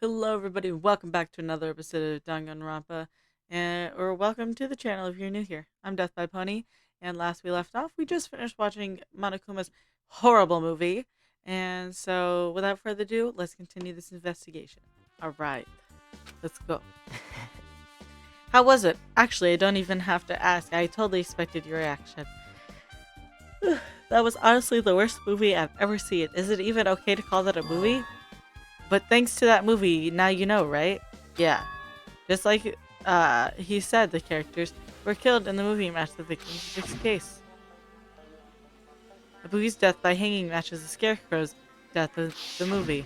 Hello, everybody. Welcome back to another episode of Danganronpa, or welcome to the channel if you're new here. I'm Death by Pony, and last we left off, we just finished watching Monokuma's horrible movie, and so without further ado, let's continue this investigation. All right, let's go. How was it? Actually, I don't even have to ask. I totally expected your reaction. That was honestly the worst movie I've ever seen. Is it even okay to call that a movie? But thanks to that movie, now you know, right? Yeah. Just like he said, the characters were killed in the movie match the victim's fixed case. The movie's death by hanging matches the Scarecrow's death of the movie.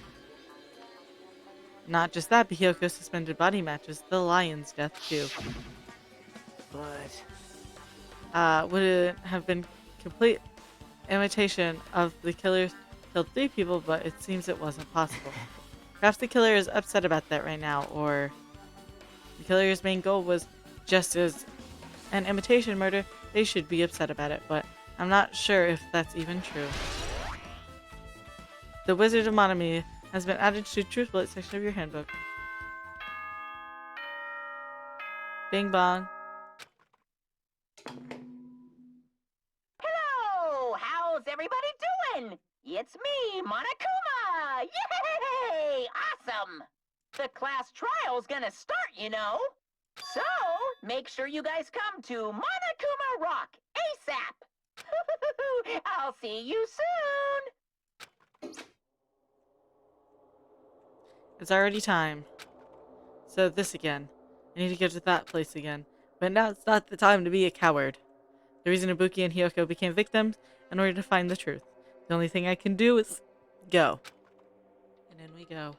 Not just that, but Hiyoko's suspended body matches the lion's death too. But Would it have been complete imitation of the killers killed 3 people, but it seems it wasn't possible. Perhaps the killer is upset about that right now, or the killer's main goal was just as an imitation murder. They should be upset about it, but I'm not sure if that's even true. The Wizard of Monomi has been added to the Truth Bullet section of your handbook. Bing bong. Hello! How's everybody doing? It's me, Monokuma! Yay! Awesome! The class trial's gonna start, you know. So, make sure you guys come to Monokuma Rock ASAP! I'll see you soon! It's already time. So this again. I need to go to that place again. But now it's not the time to be a coward. The reason Ibuki and Hiyoko became victims in order to find the truth. The only thing I can do is go. And in we go.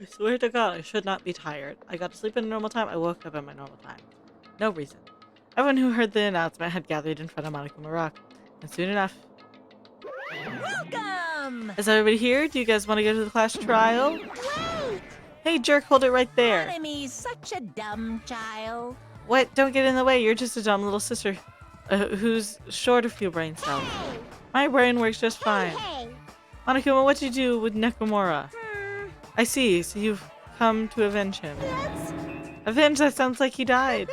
I swear to God, I should not be tired. I got to sleep at a normal time, I woke up at my normal time. No reason. Everyone who heard the announcement had gathered in front of Monokuma Rock. And soon enough... welcome! Is everybody here? Do you guys want to go to the class trial? Wait! Hey, jerk, hold it right there. Monomi's such a dumb child. What? Don't get in the way. You're just a dumb little sister who's short a few brain cells. My brain works just fine. Hey! Monokuma, what'd you do with Nekomura? I see. So you've come to avenge him. Let's... Avenge? That sounds like he died.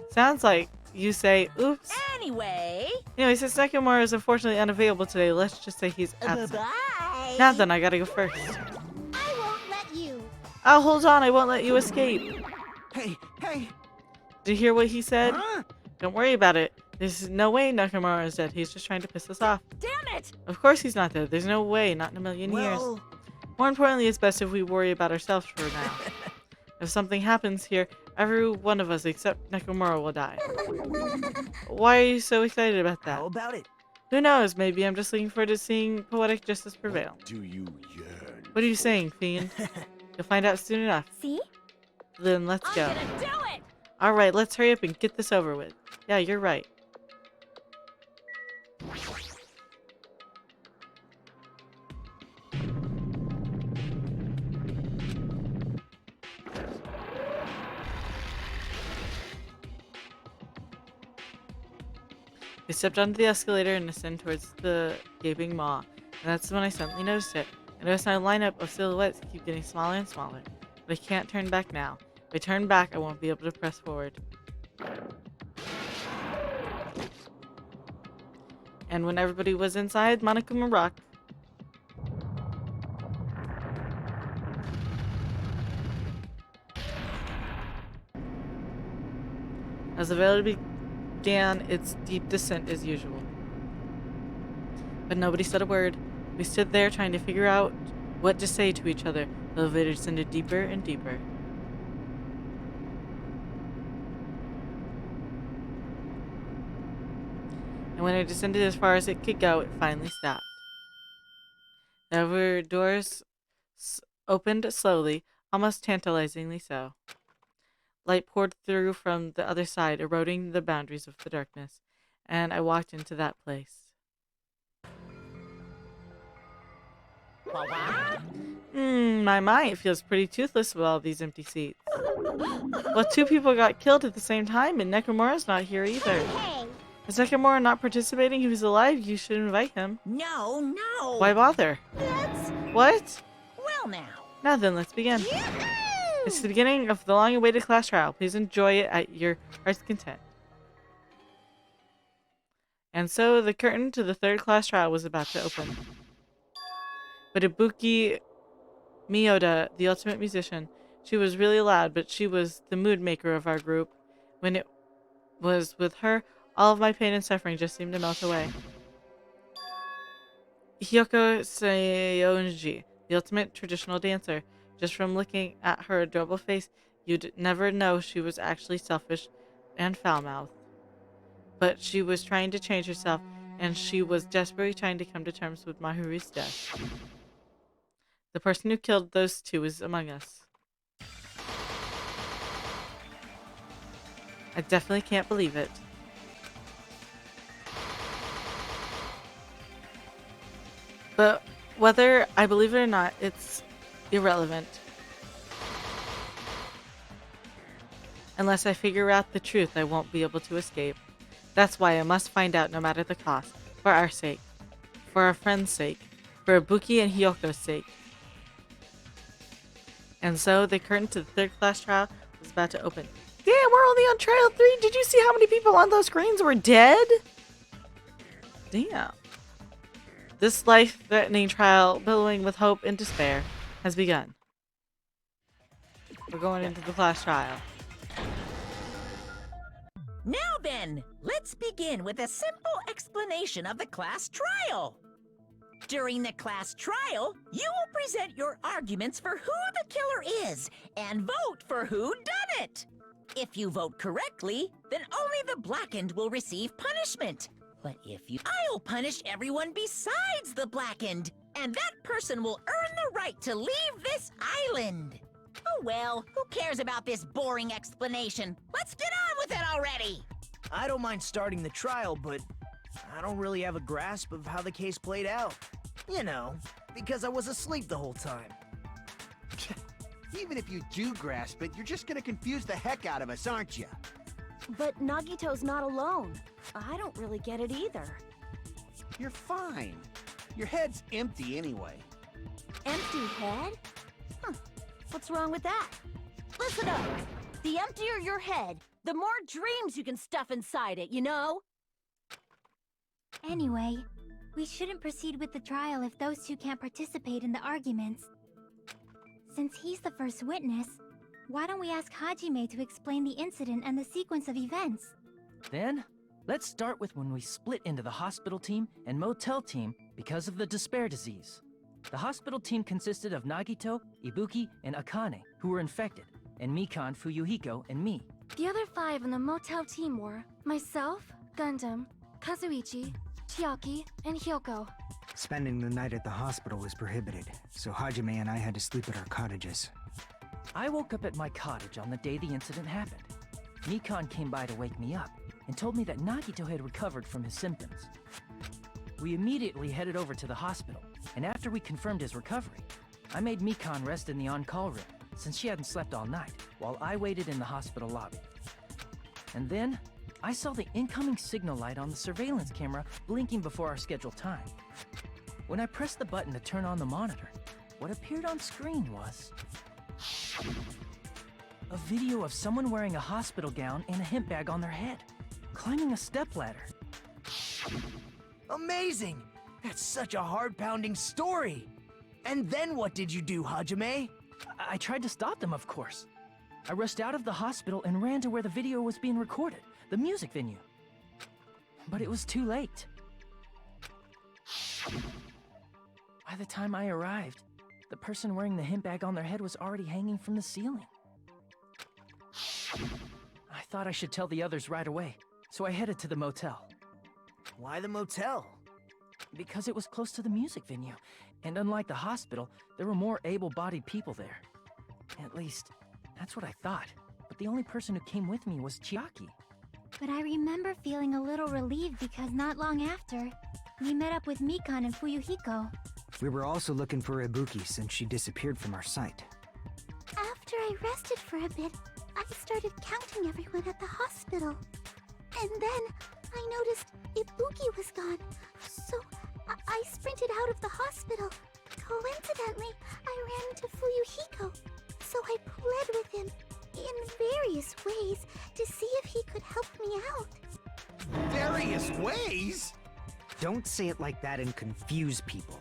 Sounds like you say, oops. Anyway... Anyway, since Nekomura is unfortunately unavailable today, let's just say he's absent. Bye-bye! Now then, I gotta go first. I won't let you. Oh, hold on. I won't let you escape. Hey! Did you hear what he said? Huh? Don't worry about it. There's no way Nakamura is dead. He's just trying to piss us off. Damn it! Of course he's not dead. There's no way. Not in a million years. Well, More importantly, it's best if we worry about ourselves for now. If something happens here, every one of us except Nakamura will die. Why are you so excited about how that? about it? Who knows? Maybe I'm just looking forward to seeing poetic justice prevail. Do you yearn? What are you saying, fiend? You'll find out soon enough. See? Then let's I'm go. gonna do it! Alright, let's hurry up and get this over with. Yeah, you're right. We stepped onto the escalator and ascended towards the gaping maw. And that's when I suddenly noticed it. I noticed my lineup of silhouettes keep getting smaller and smaller. But I can't turn back now. If I turn back, I won't be able to press forward. And when everybody was inside Monokuma Rock, as the elevator began its deep descent as usual. But nobody said a word. We stood there trying to figure out what to say to each other. The elevator descended deeper and deeper. And when it descended as far as it could go, it finally stopped. The elevator doors opened slowly, almost tantalizingly so. Light poured through from the other side, eroding the boundaries of the darkness, and I walked into that place. My, it feels pretty toothless with all these empty seats. Well, 2 people got killed at the same time, and Nekomura's not here either. Hey! Is Nakamura not participating? If he's alive, you should invite him. No. Why bother? That's... What? Well now. Now then, let's begin. Yahoo! It's the beginning of the long-awaited class trial. Please enjoy it at your heart's content. And so the curtain to the third class trial was about to open. But Ibuki Miyoda, the ultimate musician, she was really loud, but she was the mood maker of our group. When it was with her, all of my pain and suffering just seemed to melt away. Hyoko Seiyonji, the ultimate traditional dancer. Just from looking at her adorable face, you'd never know she was actually selfish and foul-mouthed. But she was trying to change herself, and she was desperately trying to come to terms with Mahiru's death. The person who killed those two is among us. I definitely can't believe it. But whether I believe it or not, it's irrelevant. Unless I figure out the truth, I won't be able to escape. That's why I must find out no matter the cost. For our sake. For our friend's sake. For Ibuki and Hyoko's sake. And so the curtain to the third class trial was about to open. Damn, we're only on trial 3. Did you see how many people on those screens were dead? Damn. This life-threatening trial, billowing with hope and despair, has begun. We're going into the class trial. Now then, let's begin with a simple explanation of the class trial. During the class trial, you will present your arguments for who the killer is and vote for who done it. If you vote correctly, then only the blackened will receive punishment. But if you... I'll punish everyone besides the blackened, and that person will earn the right to leave this island. Oh well, who cares about this boring explanation? Let's get on with it already! I don't mind starting the trial, but I don't really have a grasp of how the case played out. You know, because I was asleep the whole time. Even if you do grasp it, you're just gonna confuse the heck out of us, aren't you? But Nagito's not alone. I don't really get it either. You're fine. Your head's empty anyway. Empty head? Huh. What's wrong with that? Listen up. The emptier your head, the more dreams you can stuff inside it, you know? Anyway, we shouldn't proceed with the trial if those two can't participate in the arguments. Since he's the first witness, why don't we ask Hajime to explain the incident and the sequence of events? Then, let's start with when we split into the hospital team and motel team because of the despair disease. The hospital team consisted of Nagito, Ibuki, and Akane, who were infected, and Mikan, Fuyuhiko, and me. The other 5 in the motel team were myself, Gundam, Kazuichi, Chiaki, and Hyoko. Spending the night at the hospital was prohibited, so Hajime and I had to sleep at our cottages. I woke up at my cottage on the day the incident happened. Mikan came by to wake me up and told me that Nagito had recovered from his symptoms. We immediately headed over to the hospital, and after we confirmed his recovery, I made Mikan rest in the on-call room since she hadn't slept all night, while I waited in the hospital lobby. And then, I saw the incoming signal light on the surveillance camera blinking before our scheduled time. When I pressed the button to turn on the monitor, what appeared on screen was a video of someone wearing a hospital gown and a hemp bag on their head, climbing a stepladder. Amazing! That's such a heart-pounding story! And then what did you do, Hajime? I tried to stop them, of course. I rushed out of the hospital and ran to where the video was being recorded, the music venue. But it was too late. By the time I arrived, the person wearing the hemp bag on their head was already hanging from the ceiling. I thought I should tell the others right away, so I headed to the motel. Why the motel? Because it was close to the music venue, and unlike the hospital, there were more able-bodied people there. At least, that's what I thought, but the only person who came with me was Chiaki. But I remember feeling a little relieved because not long after, we met up with Mikan and Fuyuhiko. We were also looking for Ibuki since she disappeared from our sight. After I rested for a bit, I started counting everyone at the hospital. And then, I noticed Ibuki was gone, so I sprinted out of the hospital. Coincidentally, I ran into Fuyuhiko, so I pled with him in various ways to see if he could help me out. Various ways? Don't say it like that and confuse people.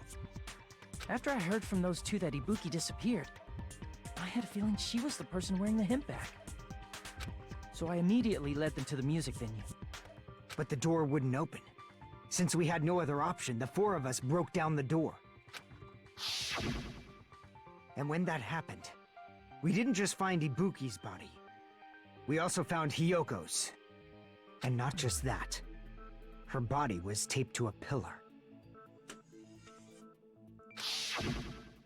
After I heard from those two that Ibuki disappeared, I had a feeling she was the person wearing the hemp bag. So I immediately led them to the music venue. But the door wouldn't open. Since we had no other option, the four of us broke down the door. And when that happened, we didn't just find Ibuki's body. We also found Hyoko's. And not just that. Her body was taped to a pillar.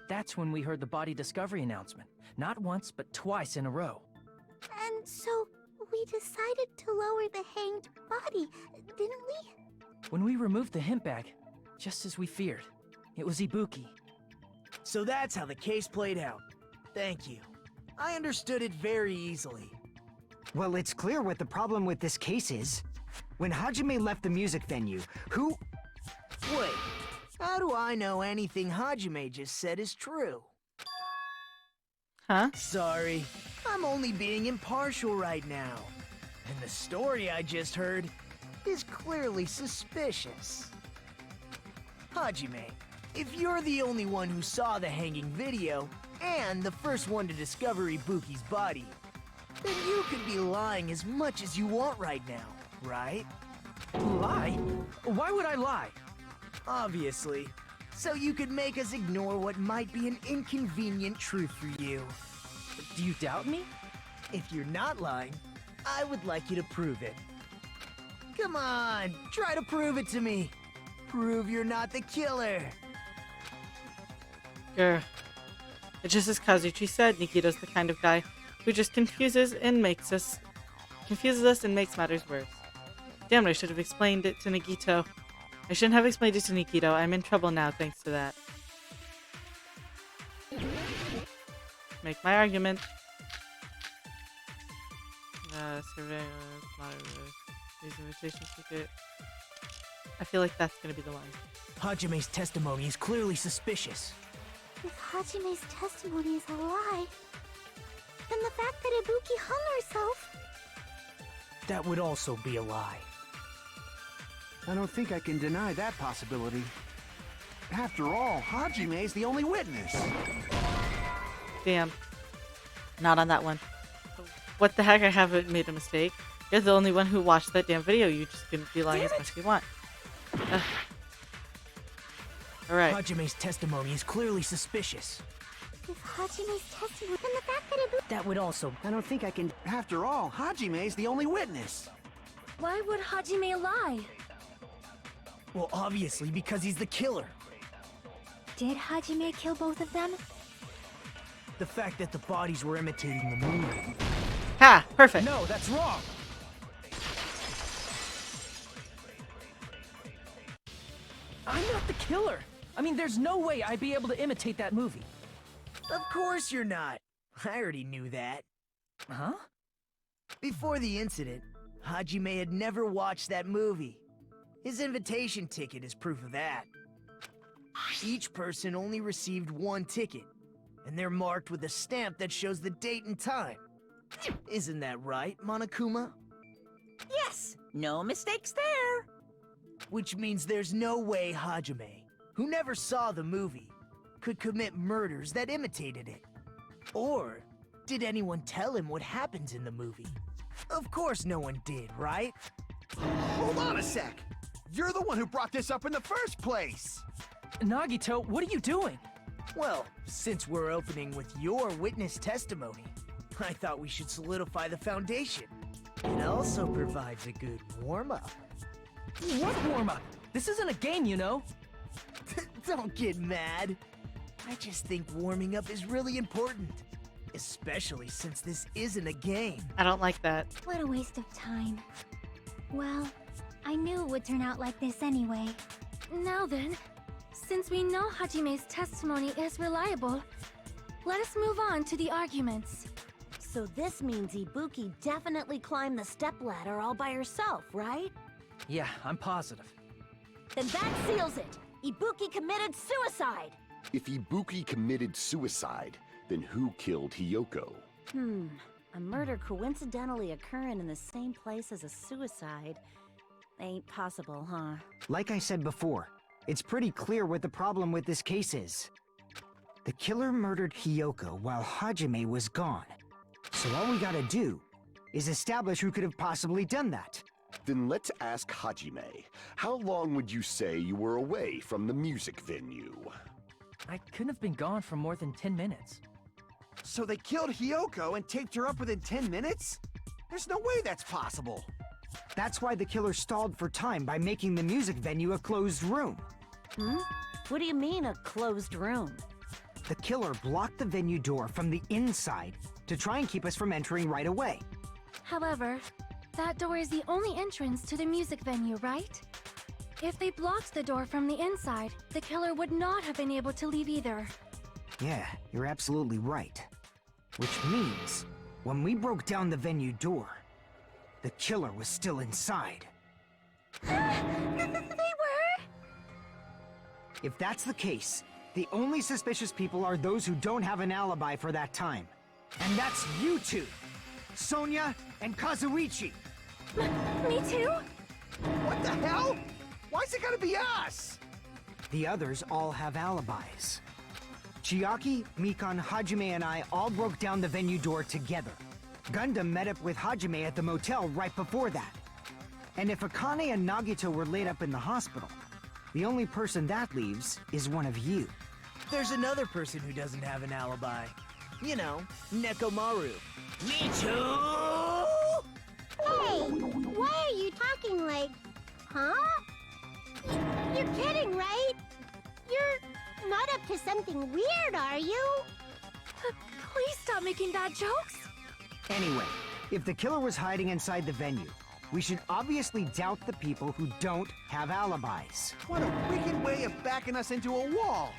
That's when we heard the body discovery announcement. Not once, but twice in a row. And so we decided to lower the hanged body, didn't we? When we removed the hemp bag, just as we feared, it was Ibuki. So that's how the case played out. Thank you. I understood it very easily. Well, it's clear what the problem with this case is. When Hajime left the music venue, who... Wait, how do I know anything Hajime just said is true? Huh? Sorry, I'm only being impartial right now. And the story I just heard is clearly suspicious. Hajime, if you're the only one who saw the hanging video, and the first one to discover Ibuki's body, then you could be lying as much as you want right now, right? Lie? Why would I lie? Obviously. So you could make us ignore what might be an inconvenient truth for you. Do you doubt me? If you're not lying, I would like you to prove it. Come on, try to prove it to me. Prove you're not the killer. Grr. It's just as Kazuchi said, Nikito's the kind of guy who just confuses us and makes matters worse. Damn it, I should have explained it to Nikito. I shouldn't have explained it to Nikito. I'm in trouble now thanks to that. Make my argument. Surveillance, these invitation ticket. I feel like that's gonna be the line. Hajime's testimony is clearly suspicious. If Hajime's testimony is a lie, then the fact that Ibuki hung herself... That would also be a lie. I don't think I can deny that possibility. After all, Hajime's the only witness. Damn. Not on that one. What the heck? I haven't made a mistake. You're the only one who watched that damn video. You just can be lying as much as you want. Alright. Hajime's testimony is clearly suspicious. If Hajime's testimony, then the fact that Ibuki... That would also... I don't think I can... After all, Hajime's the only witness. Why would Hajime lie? Well, obviously because he's the killer. Did Hajime kill both of them? The fact that the bodies were imitating the movie. Ha! Perfect. No, that's wrong! I'm not the killer! I mean, there's no way I'd be able to imitate that movie. Of course you're not. I already knew that. Huh? Before the incident, Hajime had never watched that movie. His invitation ticket is proof of that. Each person only received one ticket, and they're marked with a stamp that shows the date and time. Isn't that right, Monokuma? Yes, no mistakes there. Which means there's no way Hajime, who never saw the movie, could commit murders that imitated it. Or did anyone tell him what happens in the movie? Of course no one did, right? Hold on a sec. You're the one who brought this up in the first place. Nagito, what are you doing? Well, since we're opening with your witness testimony, I thought we should solidify the foundation. It also provides a good warm-up. What warm-up? This isn't a game, you know. Don't get mad. I just think warming up is really important. Especially since this isn't a game. I don't like that. What a waste of time. Well, I knew it would turn out like this anyway. Now then, since we know Hajime's testimony is reliable, let us move on to the arguments. So this means Ibuki definitely climbed the stepladder all by herself, right? Yeah, I'm positive. Then that seals it. Ibuki committed suicide. If Ibuki committed suicide, then who killed Hiyoko? A murder coincidentally occurring in the same place as a suicide. Ain't possible, huh? Like I said before, it's pretty clear what the problem with this case is. The killer murdered Hiyoko while Hajime was gone. So all we gotta do is establish who could have possibly done that. Then let's ask Hajime. How long would you say you were away from the music venue? I couldn't have been gone for more than 10 minutes. So they killed Hiyoko and taped her up within 10 minutes? There's no way that's possible. That's why the killer stalled for time by making the music venue a closed room. What do you mean, a closed room? The killer blocked the venue door from the inside to try and keep us from entering right away. However, that door is the only entrance to the music venue, right? If they blocked the door from the inside, the killer would not have been able to leave either. Yeah, you're absolutely right. Which means, when we broke down the venue door, the killer was still inside. They were? If that's the case, the only suspicious people are those who don't have an alibi for that time. And that's you two! Sonia and Kazuichi! Me too? What the hell? Why's it gotta be us? The others all have alibis. Chiaki, Mikan, Hajime, and I all broke down the venue door together. Gundam met up with Hajime at the motel right before that. And if Akane and Nagito were laid up in the hospital, the only person that leaves is one of you. There's another person who doesn't have an alibi. You know, Nekomaru. Me too! Hey, why are you talking like... Huh? You're kidding, right? You're not up to something weird, are you? Please stop making bad jokes. Anyway, if the killer was hiding inside the venue, we should obviously doubt the people who don't have alibis. What a wicked way of backing us into a wall.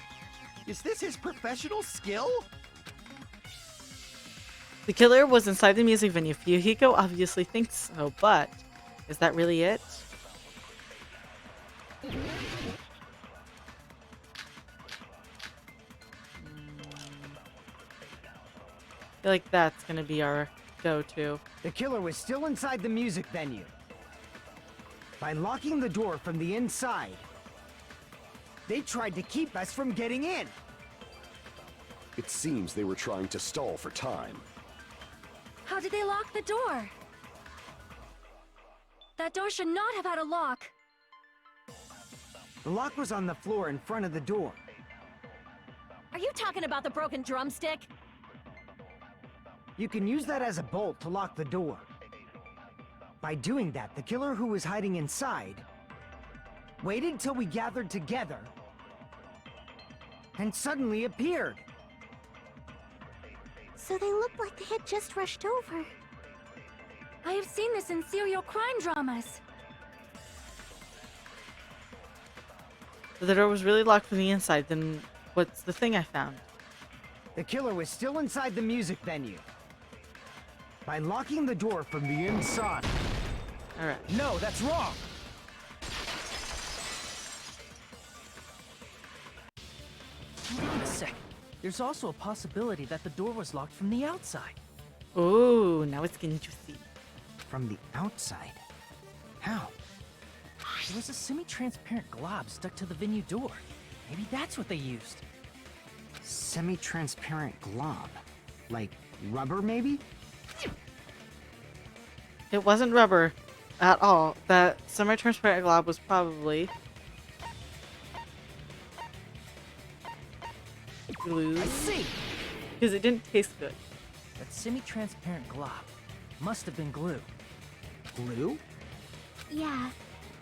Is this his professional skill? The killer was inside the music venue. Fuyuhiko obviously thinks so, but is that really it? I feel like that's gonna be our go-to. The killer was still inside the music venue. By locking the door from the inside, they tried to keep us from getting in. It seems they were trying to stall for time. How did they lock the door? That door should not have had a lock. The lock was on the floor in front of the door. Are you talking about the broken drumstick? You can use that as a bolt to lock the door. By doing that, the killer who was hiding inside waited till we gathered together and suddenly appeared. So they looked like they had just rushed over. I have seen this in serial crime dramas. So the door was really locked from the inside. Then what's the thing I found? The killer was still inside the music venue. By locking the door from the inside. All right. No, that's wrong! Wait a second. There's also a possibility that the door was locked from the outside. Oh, now it's getting juicy. From the outside? How? There was a semi-transparent glob stuck to the venue door. Maybe that's what they used. Semi-transparent glob? Like rubber, maybe? It wasn't rubber at all. That semi-transparent glob was probably glue. I see! Because it didn't taste good. That semi-transparent glob must have been glue. Glue? Yeah,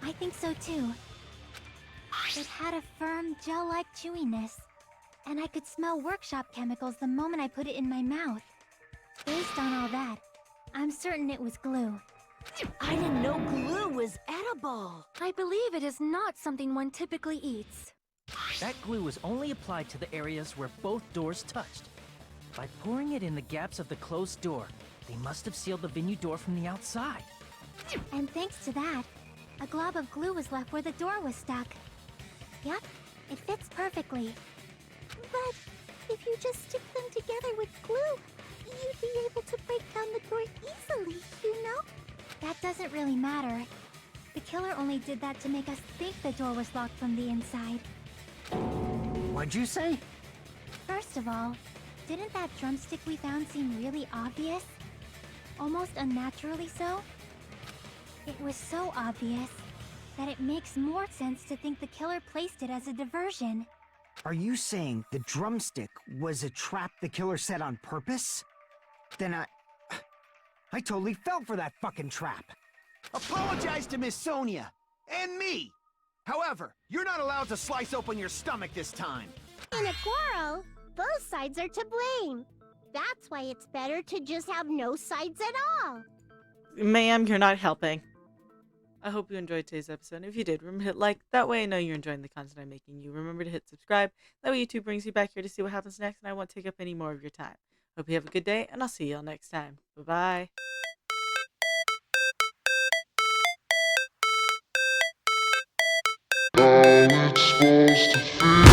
I think so too. It had a firm, gel-like chewiness, and I could smell workshop chemicals the moment I put it in my mouth. Based on all that, I'm certain it was glue. I didn't know glue was edible. I believe it is not something one typically eats. That glue was only applied to the areas where both doors touched. By pouring it in the gaps of the closed door, they must have sealed the venue door from the outside. And thanks to that, A glob of glue was left where the door was stuck. Yep, it fits perfectly. But if you just stick them together with glue, you'd be able to break down the door easily, you know? That doesn't really matter. The killer only did that to make us think the door was locked from the inside. What'd you say? First of all, didn't that drumstick we found seem really obvious? Almost unnaturally so? It was so obvious that it makes more sense to think the killer placed it as a diversion. Are you saying the drumstick was a trap the killer set on purpose? Then I totally fell for that fucking trap. Apologize to Miss Sonia and me. However, you're not allowed to slice open your stomach this time. In a quarrel, both sides are to blame. That's why it's better to just have no sides at all. Ma'am, you're not helping. I hope you enjoyed today's episode. If you did, remember to hit like. That way I know you're enjoying the content I'm making you. Remember to hit subscribe. That way YouTube brings you back here to see what happens next, and I won't take up any more of your time. Hope you have a good day, and I'll see y'all next time. Bye-bye. How it's supposed to feel.